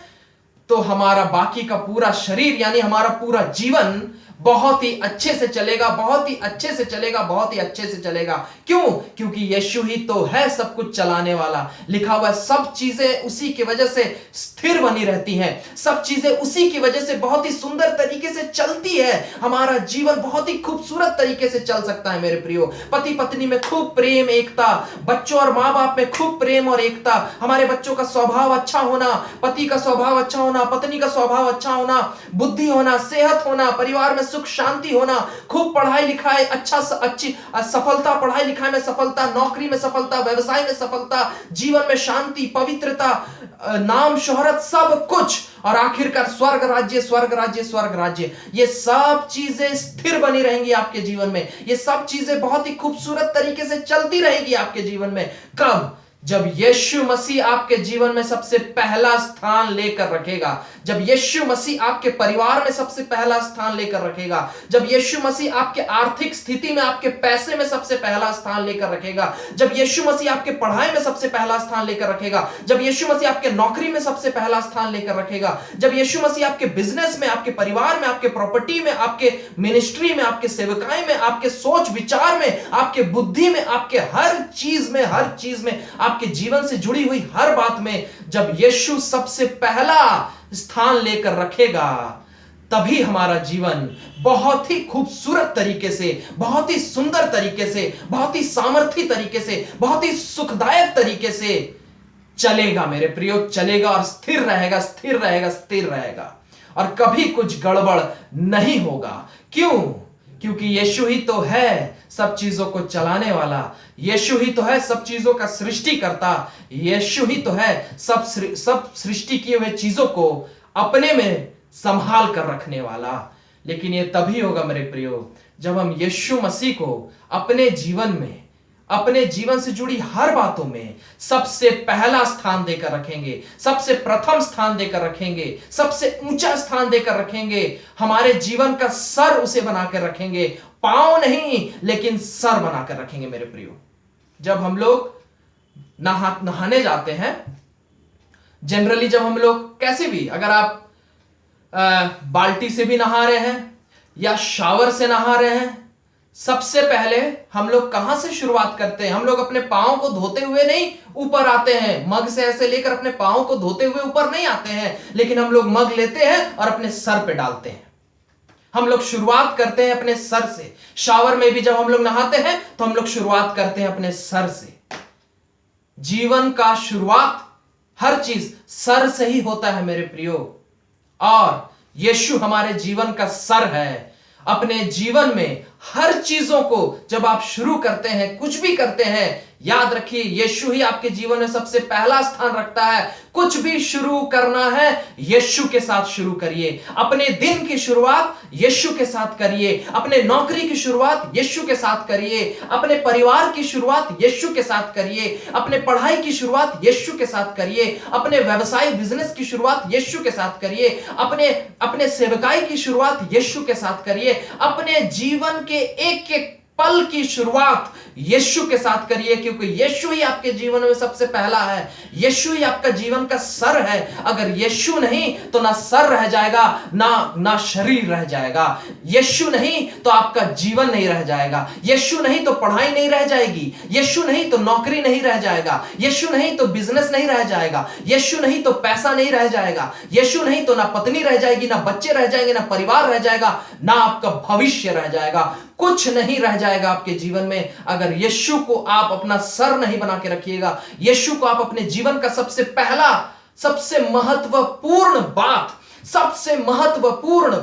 तो हमारा बाकी का पूरा शरीर यानी हमारा पूरा जीवन बहुत ही अच्छे से चलेगा, बहुत ही अच्छे से चलेगा, बहुत ही अच्छे से चलेगा। क्यों? क्योंकि यीशु ही तो है सब कुछ चलाने वाला। लिखा हुआ सब चीजें उसी की वजह से स्थिर बनी रहती हैं, सब चीजें उसी की वजह से बहुत ही सुंदर तरीके से चलती है। हमारा जीवन बहुत ही खूबसूरत तरीके से चल सकता है मेरे प्रियो। पति पत्नी में खूब प्रेम, एकता, बच्चों और माँ बाप में खूब प्रेम और एकता, हमारे बच्चों का स्वभाव अच्छा होना, पति का स्वभाव अच्छा होना, पत्नी का स्वभाव अच्छा होना, बुद्धि होना, सेहत होना, परिवार में सुख शांति होना, खूब पढ़ाई लिखाई, अच्छी सफलता, पढ़ाई लिखाई में सफलता, नौकरी में सफलता, व्यवसाय में सफलता, जीवन में शांति, पवित्रता, नाम, शोहरत, सब कुछ, और आखिरकार स्वर्ग राज्य, स्वर्ग राज्य, स्वर्ग राज्य। ये सब चीजें स्थिर बनी रहेंगी आपके जीवन में, ये सब चीजें बहुत ही खूबसूरत तरीके से चलती रहेगी आपके जीवन में। कब? जब यीशु मसीह आपके जीवन में सबसे पहला स्थान लेकर रखेगा, जब यीशु मसीह आपके परिवार में सबसे पहला स्थान लेकर रखेगा, जब यीशु मसीह आपके आर्थिक स्थिति में, आपके पैसे में सबसे पहला स्थान लेकर रखेगा, जब यीशु मसीह आपके पढ़ाई में सबसे पहला स्थान लेकर रखेगा, जब यीशु मसीह आपके नौकरी में सबसे पहला स्थान लेकर रखेगा, जब यीशु मसीह आपके बिजनेस में, आपके परिवार में, आपके प्रॉपर्टी में, आपके मिनिस्ट्री में, आपके सेवकाई में, आपके सोच विचार में, आपके बुद्धि में, आपके हर चीज में, हर चीज में, आपके जीवन से जुड़ी हुई हर बात में जब यीशु सबसे पहला स्थान लेकर रखेगा, तभी हमारा जीवन बहुत ही खूबसूरत तरीके से, बहुत ही सुंदर तरीके से, बहुत ही सामर्थी तरीके से, बहुत ही सुखदायक तरीके से चलेगा मेरे प्रियो, चलेगा और स्थिर रहेगा, स्थिर रहेगा, स्थिर रहेगा, और कभी कुछ गड़बड़ नहीं होगा। क्यों? क्योंकि यीशु ही तो है सब चीजों को चलाने वाला, यीशु ही तो है सब चीजों का सृष्टि करता, यीशु ही तो है सब सृष्टि किए हुए चीजों को अपने में संभाल कर रखने वाला। लेकिन ये तभी होगा मेरे प्रियो जब हम यीशु मसीह को अपने जीवन में, अपने जीवन से जुड़ी हर बातों में सबसे पहला स्थान देकर रखेंगे, सबसे प्रथम स्थान देकर रखेंगे, सबसे ऊंचा स्थान देकर रखेंगे, हमारे जीवन का सर उसे बनाकर रखेंगे, पांव नहीं लेकिन सर बनाकर रखेंगे मेरे प्रियो। जब हम लोग नहाने जाते हैं, जनरली जब हम लोग कैसे भी, अगर आप बाल्टी से भी नहा रहे हैं या शावर से नहा रहे हैं, सबसे पहले हम लोग कहां से शुरुआत करते हैं? हम लोग अपने पांव को धोते हुए नहीं ऊपर आते हैं, मग से ऐसे लेकर अपने पांव को धोते हुए ऊपर नहीं आते हैं, लेकिन हम लोग मग लेते हैं और अपने सर पे डालते हैं। हम लोग शुरुआत करते हैं अपने सर से। शावर में भी जब हम लोग नहाते हैं तो हम लोग शुरुआत करते हैं अपने सर से। जीवन का शुरुआत हर चीज सर से ही होता है मेरे प्रियो, और यीशु हमारे जीवन का सर है। अपने जीवन में हर चीजों को जब आप शुरू करते हैं, कुछ भी करते हैं, याद रखिए यीशु ही आपके जीवन में सबसे पहला स्थान रखता है। कुछ भी शुरू करना है यीशु के साथ शुरू करिए। अपने दिन की शुरुआत यीशु के साथ करिए, अपने नौकरी की शुरुआत यीशु के साथ करिए, अपने परिवार की शुरुआत यीशु के साथ करिए, अपने पढ़ाई की शुरुआत यीशु के साथ करिए, अपने व्यवसाय बिजनेस की शुरुआत यीशु के साथ करिए, अपने सेवकाई की शुरुआत यीशु के साथ करिए, अपने जीवन के एक एक पल की शुरुआत यीशु के साथ करिए, क्योंकि यीशु ही आपके जीवन में सबसे पहला है। यीशु ही आपका जीवन का सर है। अगर यीशु नहीं तो ना सर रह जाएगा, ना शरीर रह जाएगा। यीशु नहीं तो आपका जीवन नहीं रह जाएगा। यीशु नहीं तो पढ़ाई नहीं रह जाएगी। यीशु नहीं तो नौकरी नहीं रह जाएगा। यीशु नहीं तो बिजनेस नहीं रह जाएगा। यीशु नहीं तो पैसा नहीं रह जाएगा। यीशु नहीं तो ना पत्नी रह जाएगी, ना बच्चे रह जाएंगे, ना परिवार रह जाएगा, ना आपका भविष्य रह जाएगा। कुछ नहीं रह जाएगा आपके जीवन में अगर यीशु को आप अपना सर नहीं बना के रखिएगा। यीशु को आप अपने जीवन का सबसे पहला, सबसे महत्वपूर्ण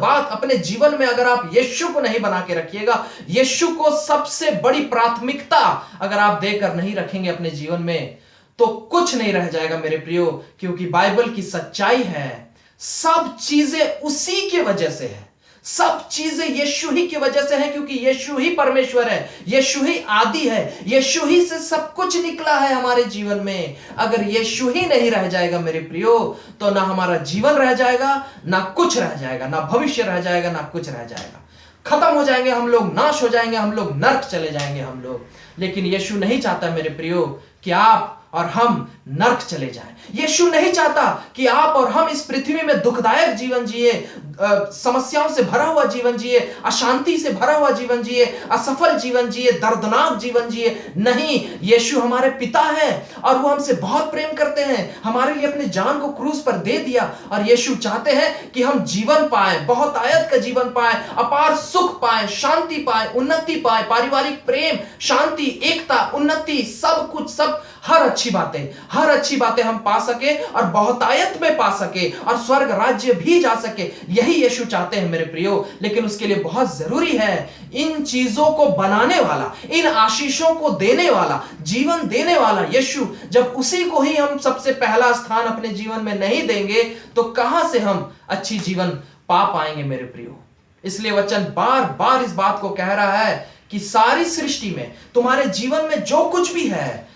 बात अपने जीवन में अगर आप यीशु को नहीं बना के रखिएगा, यीशु को सबसे बड़ी प्राथमिकता अगर आप देकर नहीं रखेंगे अपने जीवन में, तो कुछ नहीं रह जाएगा मेरे प्रियो। क्योंकि बाइबल की सच्चाई है, सब चीजें उसी की वजह से है। सब चीजें यीशु ही की वजह से है, क्योंकि यीशु ही परमेश्वर है, यीशु ही आदि है, यीशु ही से सब कुछ निकला है हमारे जीवन में। अगर यीशु ही नहीं रह जाएगा मेरे प्रियो, तो ना हमारा जीवन रह जाएगा, ना कुछ रह जाएगा, ना भविष्य रह जाएगा, ना कुछ रह जाएगा। खत्म हो जाएंगे हम लोग, नाश हो जाएंगे हम लोग, नर्क चले जाएंगे हम लोग। लेकिन यीशु नहीं चाहता मेरे प्रियो कि आप और हम नर्क चले जाएं। यीशु नहीं चाहता कि आप और हम इस पृथ्वी में दुखदायक जीवन जिए, समस्याओं से भरा हुआ जीवन जिए, अशांति से भरा हुआ जीवन जिए, असफल जीवन जिए, दर्दनाक जीवन जिए। नहीं, यीशु हमारे पिता है और वो हमसे बहुत प्रेम करते हैं, हमारे लिए अपनी जान को क्रूस पर दे दिया। और यीशु चाहते हैं कि हम जीवन पाएं, बहुत आयत का जीवन पाएं, अपार सुख पाएं, शांति पाएं, उन्नति पाएं, पारिवारिक प्रेम, शांति, एकता, उन्नति, सब कुछ, सब हर अच्छी बातें हम पा सके और बहुतायत में पा सके और स्वर्ग राज्य भी जा सके। यही यीशु चाहते हैं मेरे प्रियो। लेकिन उसके लिए बहुत जरूरी है इन चीजों को बनाने वाला, इन आशीषों को देने वाला, जीवन देने वाला यीशु। जब उसी को ही हम सबसे पहला स्थान अपने जीवन में नहीं देंगे, तो कहां से हम अच्छी जीवन पा पाएंगे मेरे प्रियो। इसलिए वचन बार बार इस बात को कह रहा है कि सारी सृष्टि में, तुम्हारे जीवन में जो कुछ भी है,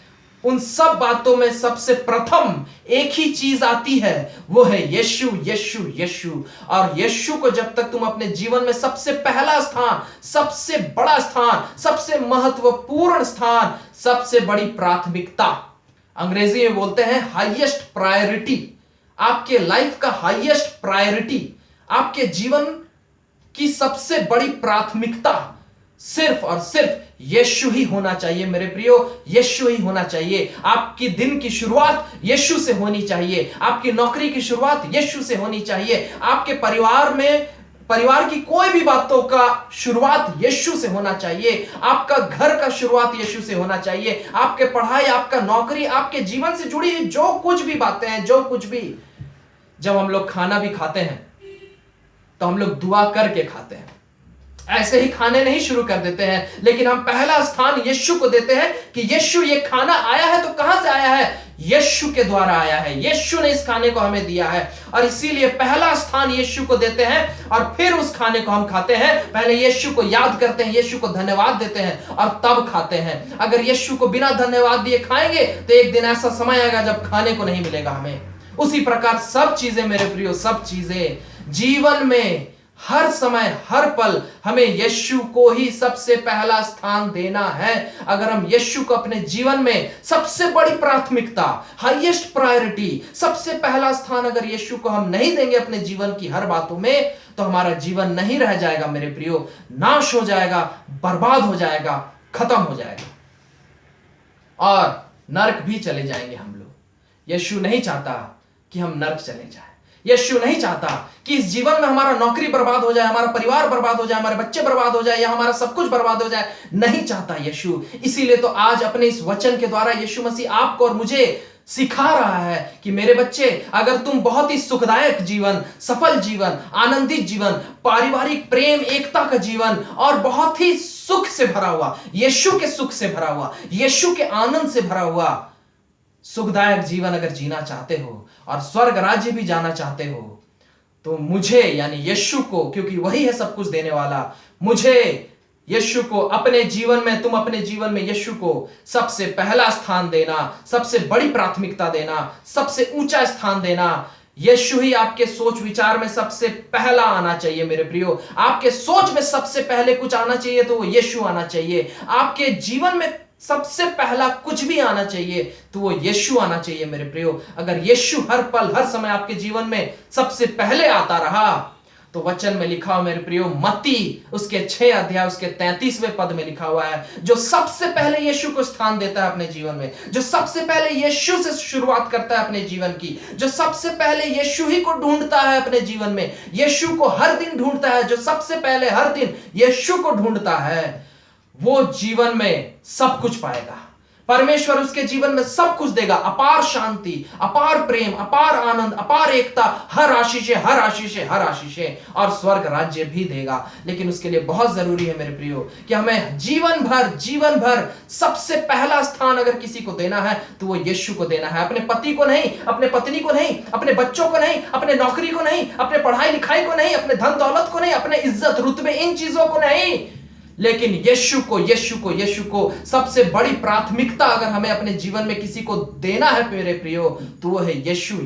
उन सब बातों में सबसे प्रथम एक ही चीज आती है, वो है यीशु, यीशु, यीशु। और यीशु को जब तक तुम अपने जीवन में सबसे पहला स्थान, सबसे बड़ा स्थान, सबसे महत्वपूर्ण स्थान, सबसे बड़ी प्राथमिकता, अंग्रेजी में बोलते हैं हाईएस्ट प्रायोरिटी, आपके लाइफ का हाईएस्ट प्रायोरिटी, आपके जीवन की सबसे बड़ी प्राथमिकता सिर्फ और सिर्फ यीशु ही होना चाहिए मेरे प्रियो। यीशु ही होना चाहिए। आपकी दिन की शुरुआत यीशु से होनी चाहिए, आपकी नौकरी की शुरुआत यीशु से होनी चाहिए, आपके परिवार की कोई भी बातों का शुरुआत यीशु से होना चाहिए, आपका घर का शुरुआत यीशु से होना चाहिए, आपके पढ़ाई, आपका नौकरी, आपके जीवन से जुड़ी जो कुछ भी बातें हैं, जो कुछ भी। जब हम लोग खाना भी खाते हैं तो हम लोग दुआ करके खाते हैं। ऐसे ही खाने नहीं शुरू कर देते हैं, लेकिन हम पहला स्थान यीशु को देते हैं कि यीशु ये खाना आया है तो कहां से आया है? यीशु के द्वारा आया है। यीशु ने इस खाने को हमें दिया है और इसीलिए पहला स्थान यीशु को देते हैं और फिर उस खाने को हम खाते हैं। पहले यीशु को याद करते हैं, यीशु को धन्यवाद देते हैं और तब खाते हैं। अगर यीशु को बिना धन्यवाद दिए खाएंगे तो एक दिन ऐसा समय आएगा जब खाने को नहीं मिलेगा हमें। उसी प्रकार सब चीजें मेरे प्रियो, सब चीजें जीवन में हर समय हर पल हमें यीशु को ही सबसे पहला स्थान देना है। अगर हम यीशु को अपने जीवन में सबसे बड़ी प्राथमिकता, हाईएस्ट प्रायोरिटी, सबसे पहला स्थान अगर यीशु को हम नहीं देंगे अपने जीवन की हर बातों में, तो हमारा जीवन नहीं रह जाएगा मेरे प्रियो, नाश हो जाएगा, बर्बाद हो जाएगा, खत्म हो जाएगा और नरक भी चले जाएंगे हम लोग। यीशु नहीं चाहता कि हम नरक चले जाएं। यीशु नहीं चाहता कि इस जीवन में हमारा नौकरी बर्बाद हो जाए, हमारा परिवार बर्बाद हो जाए, हमारे बच्चे बर्बाद हो जाए या हमारा सब कुछ बर्बाद हो जाए। नहीं चाहता यीशु। इसीलिए तो आज अपने इस वचन के द्वारा यीशु मसीह आपको और मुझे सिखा रहा है कि मेरे बच्चे, अगर तुम बहुत ही सुखदायक जीवन, सफल जीवन, आनंदित जीवन, पारिवारिक प्रेम एकता का जीवन और बहुत ही सुख से भरा हुआ, यीशु के सुख से भरा हुआ, यीशु के आनंद से भरा हुआ सुखदायक जीवन अगर जीना चाहते हो और स्वर्ग राज्य भी जाना चाहते हो, तो मुझे यानी यीशु को, क्योंकि वही है सब कुछ देने वाला, मुझे यीशु को अपने जीवन में, तुम अपने जीवन में यीशु को सबसे पहला स्थान देना, सबसे बड़ी प्राथमिकता देना, सबसे ऊंचा स्थान देना। यीशु ही आपके सोच विचार में सबसे पहला आना चाहिए मेरे प्रियो। आपके सोच में सबसे पहले कुछ आना चाहिए तो वो यीशु आना चाहिए। आपके जीवन में सबसे पहला कुछ भी आना चाहिए तो वो यीशु आना चाहिए मेरे प्रियो। अगर यीशु हर पल हर समय आपके जीवन में सबसे पहले आता रहा तो वचन में लिखा हुआ मेरे प्रियो, मत्ती उसके 6 अध्याय उसके 33वें पद में लिखा हुआ है, जो सबसे पहले यीशु को स्थान देता है अपने जीवन में, जो सबसे पहले यीशु से शुरुआत करता है अपने जीवन की, जो सबसे पहले यीशु ही को ढूंढता है अपने जीवन में, यीशु को हर दिन ढूंढता है, जो सबसे पहले हर दिन यीशु को ढूंढता है, वो जीवन में सब कुछ पाएगा। परमेश्वर उसके जीवन में सब कुछ देगा, अपार शांति, अपार प्रेम, अपार आनंद, अपार एकता, हर आशीषें, हर आशीषें, हर आशीषें और स्वर्ग राज्य भी देगा। लेकिन उसके लिए बहुत जरूरी है मेरे प्रियो कि हमें जीवन भर सबसे पहला स्थान अगर किसी को देना है तो वो यीशु को देना है। अपने पति को नहीं, अपने पत्नी को नहीं, अपने बच्चों को नहीं, अपने नौकरी को नहीं, अपने पढ़ाई लिखाई को नहीं, अपने धन दौलत को नहीं, अपने इज्जत रुतबे, इन चीजों को नहीं, लेकिन यीशु को सबसे बड़ी प्राथमिकता अगर हमें अपने जीवन में किसी को देना है मेरे प्रियो, तो वो है यीशु।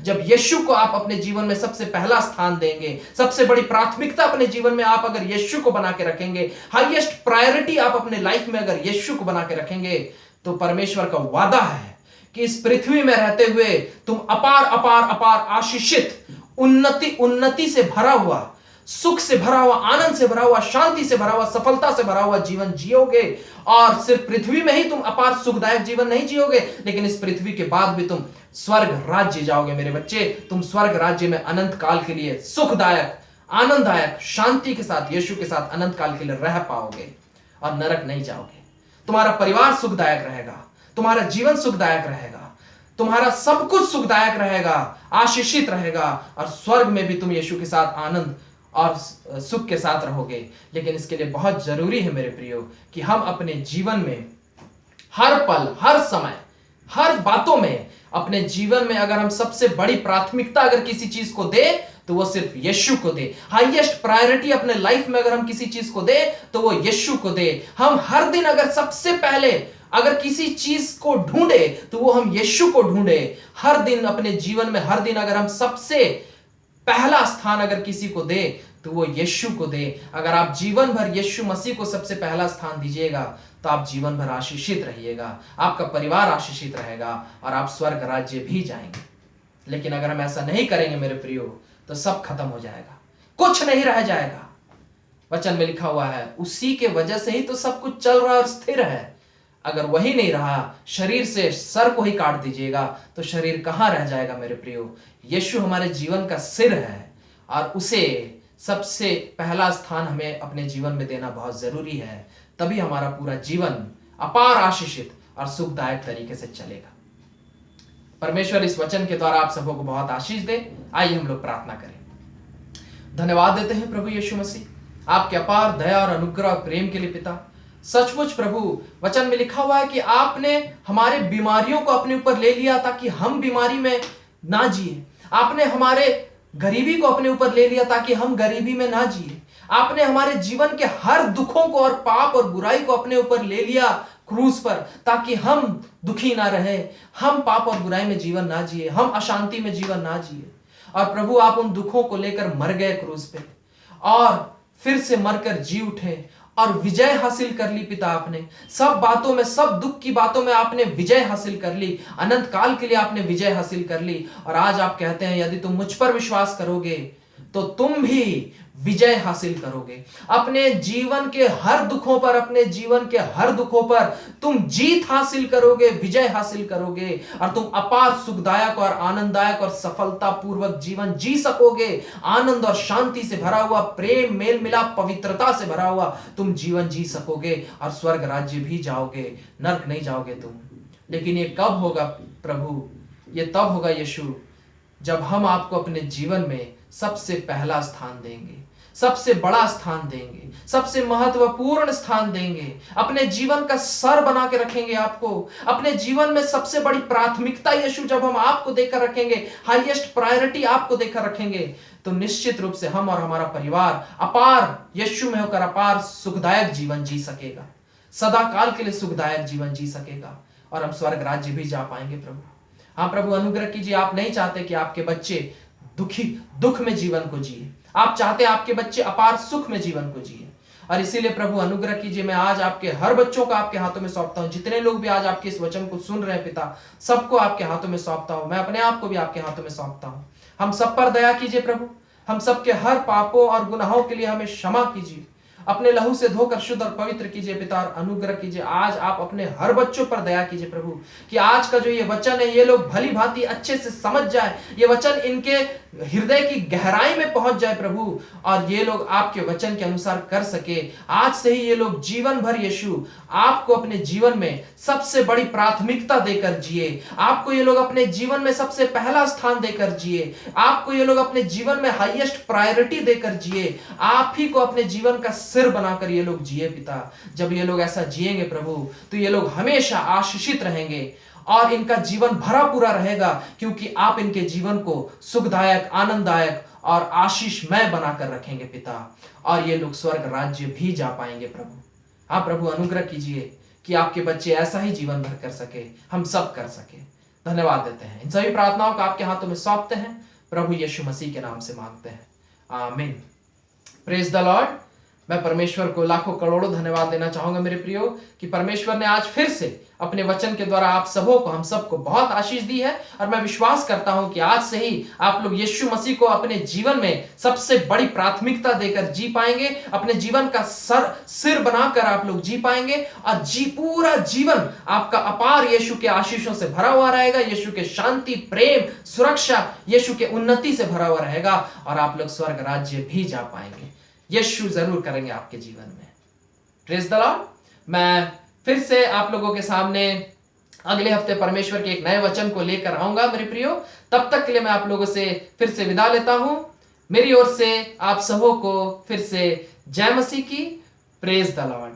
जब यीशु को आप अपने जीवन में सबसे पहला स्थान देंगे, सबसे बड़ी प्राथमिकता अपने जीवन में आप अगर यीशु को बना के रखेंगे, हाईएस्ट प्रायोरिटी आप अपने लाइफ में अगर यीशु को बना के रखेंगे, तो परमेश्वर का वादा है कि इस पृथ्वी में रहते हुए तुम अपार आशीषित, उन्नति से भरा हुआ, सुख से भरा हुआ, आनंद से भरा हुआ, शांति से भरा हुआ, सफलता से भरा हुआ जीवन जियोगे। और सिर्फ पृथ्वी में ही तुम अपार सुखदायक जीवन नहीं जियोगे, लेकिन इस पृथ्वी के बाद भी तुम स्वर्ग राज्य जाओगे मेरे बच्चे। तुम स्वर्ग राज्य में अनंत काल के लिए सुखदायक, आनंददायक, शांति के साथ, यीशु के साथ अनंत काल के लिए रह पाओगे और नरक नहीं जाओगे। तुम्हारा परिवार सुखदायक रहेगा, तुम्हारा जीवन सुखदायक रहेगा, तुम्हारा सब कुछ सुखदायक रहेगा, आशीषित रहेगा और स्वर्ग में भी तुम यीशु के साथ आनंद और सुख के साथ रहोगे। लेकिन इसके लिए बहुत जरूरी है मेरे प्रियो कि हम अपने जीवन में हर पल, हर समय, हर बातों में, अपने जीवन में अगर हम सबसे बड़ी प्राथमिकता अगर किसी चीज को दे तो वो सिर्फ यीशु को दे। हाईएस्ट प्रायोरिटी अपने लाइफ में अगर हम किसी चीज को दे तो वो यीशु को दे। हम हर दिन अगर सबसे पहले अगर किसी चीज को ढूंढे तो वो हम यीशु को ढूंढे। हर दिन अपने जीवन में, हर दिन अगर हम सबसे पहला स्थान अगर किसी को दे तो वो यीशु को दे। अगर आप जीवन भर यीशु मसीह को सबसे पहला स्थान दीजिएगा तो आप जीवन भर आशीषित रहिएगा, आपका परिवार आशीषित रहेगा और आप स्वर्ग राज्य भी जाएंगे। लेकिन अगर हम ऐसा नहीं करेंगे मेरे प्रियो तो सब खत्म हो जाएगा, कुछ नहीं रह जाएगा। वचन में लिखा हुआ है उसी के वजह से ही तो सब कुछ चल रहा और स्थिर है। अगर वही नहीं रहा, शरीर से सर को ही काट दीजिएगा तो शरीर कहां रह जाएगा मेरे प्रियो। यीशु हमारे जीवन का सिर है और उसे सबसे पहला स्थान हमें अपने जीवन में देना बहुत जरूरी है, तभी हमारा पूरा जीवन अपार आशीषित और सुखदायक तरीके से चलेगा। परमेश्वर इस वचन के द्वारा आप सबों को बहुत आशीष दे। आइए हम लोग प्रार्थना करें। धन्यवाद देते हैं प्रभु यीशु मसीह, आपके अपार दया और अनुग्रह और प्रेम के लिए पिता। सचमुच प्रभु, वचन में लिखा हुआ है कि आपने हमारे बीमारियों को अपने ऊपर ले लिया ताकि हम बीमारी में ना जिए। आपने हमारे गरीबी को अपने ऊपर ले लिया ताकि हम गरीबी में ना जिए। आपने हमारे जीवन के हर दुखों को और पाप और बुराई को अपने ऊपर ले लिया क्रूस पर, ताकि हम दुखी ना रहे, हम पाप और बुराई में जीवन ना जिए, हम अशांति में जीवन ना जिए। और प्रभु, आप उन दुखों को लेकर मर गए क्रूस पे और फिर से मरकर जी उठे और विजय हासिल कर ली पिता। आपने सब बातों में, सब दुख की बातों में आपने विजय हासिल कर ली, अनंत काल के लिए आपने विजय हासिल कर ली। और आज आप कहते हैं यदि तुम मुझ पर विश्वास करोगे तो तुम भी विजय हासिल करोगे। अपने जीवन के हर दुखों पर, अपने जीवन के हर दुखों पर तुम जीत हासिल करोगे, विजय हासिल करोगे और तुम अपार सुखदायक और आनंददायक और सफलता पूर्वक जीवन जी सकोगे। आनंद और शांति से भरा हुआ, प्रेम, मेल मिलाप, पवित्रता से भरा हुआ तुम जीवन जी सकोगे और स्वर्ग राज्य भी जाओगे, नरक नहीं जाओगे तुम। लेकिन ये कब होगा प्रभु? ये तब होगा यीशु, जब हम आपको अपने जीवन में सबसे पहला स्थान देंगे, सबसे बड़ा स्थान देंगे, सबसे महत्वपूर्ण स्थान देंगे, अपने जीवन का सर बना के रखेंगे आपको, अपने जीवन में सबसे बड़ी प्राथमिकता यीशु जब हम आपको देकर रखेंगे, हाईएस्ट प्रायोरिटी आपको देकर रखेंगे, तो निश्चित रूप से हम और हमारा परिवार अपार यीशु में होकर अपार सुखदायक जीवन जी सकेगा, सदा काल के लिए सुखदायक जीवन जी सकेगा और हम स्वर्ग राज्य भी जा पाएंगे प्रभु। हाँ प्रभु, अनुग्रह कीजिए। आप नहीं चाहते कि आपके बच्चे दुख में जीवन को जिए, आप चाहते हैं आपके बच्चे अपार सुख में जीवन को जिए। और इसीलिए प्रभु अनुग्रह कीजिए। मैं आज आपके हर बच्चों को आपके हाथों में सौंपता हूं। जितने लोग भी आज आपके इस वचन को सुन रहे हैं पिता, सबको आपके हाथों में सौंपता हूं। मैं अपने आप को भी आपके हाथों में सौंपता हूं। हम सब पर दया कीजिए प्रभु, हम सबके हर पापों और गुनाहों के लिए हमें क्षमा कीजिए, अपने लहू से धोकर शुद्ध और पवित्र कीजिए पिता। और अनुग्रह कीजिए, आज आप अपने हर बच्चों पर दया कीजिए प्रभु, कि आज का जो ये वचन है ये लोग भली भांति अच्छे से समझ जाए, ये वचन इनके हृदय की गहराई में पहुंच जाए प्रभु, और ये लोग आपके वचन के अनुसार कर सके। आज से ही ये लोग जीवन भर यीशु आपको अपने जीवन में सबसे बड़ी प्राथमिकता देकर जिए, आपको ये लोग अपने जीवन में सबसे पहला स्थान देकर जिए, आपको ये लोग अपने जीवन में हाईएस्ट प्रायोरिटी देकर जिए, आप ही को अपने जीवन का सिर बनाकर ये लोग जिए पिता। जब ये लोग ऐसा जिएंगे प्रभु, तो ये लोग हमेशा आशीषित रहेंगे और इनका जीवन भरा पूरा रहेगा, क्योंकि आप इनके जीवन को सुखदायक, आनंददायक और आशीषमय बनाकर रखेंगे पिता। और ये लोग स्वर्ग राज्य भी जा पाएंगे प्रभु। हाँ प्रभु, अनुग्रह कीजिए कि आपके बच्चे ऐसा ही जीवन भर कर सके, हम सब कर सके। धन्यवाद देते हैं। इन सभी प्रार्थनाओं को आपके हाथों में सौंपते हैं, प्रभु यीशु मसीह के नाम से मांगते हैं, आमीन। Praise the Lord. मैं परमेश्वर को लाखों करोड़ों धन्यवाद देना चाहूंगा मेरे प्रियो, कि परमेश्वर ने आज फिर से अपने वचन के द्वारा आप सबों को, हम सबको बहुत आशीष दी है। और मैं विश्वास करता हूं कि आज से ही आप लोग यीशु मसीह को अपने जीवन में सबसे बड़ी प्राथमिकता देकर जी पाएंगे, अपने जीवन का सिर बनाकर आप लोग जी पाएंगे, और पूरा जीवन आपका अपार यीशु के आशीषों से भरा हुआ रहेगा, यीशु के शांति, प्रेम, सुरक्षा, यीशु के उन्नति से भरा हुआ रहेगा, और आप लोग स्वर्ग राज्य भी जा पाएंगे। यीशु जरूर करेंगे आपके जीवन में। Praise the Lord. मैं फिर से आप लोगों के सामने अगले हफ्ते परमेश्वर के एक नए वचन को लेकर आऊंगा मेरे प्रियो। तब तक के लिए मैं आप लोगों से फिर से विदा लेता हूं। मेरी ओर से आप सबों को फिर से जय मसीह की। Praise the Lord.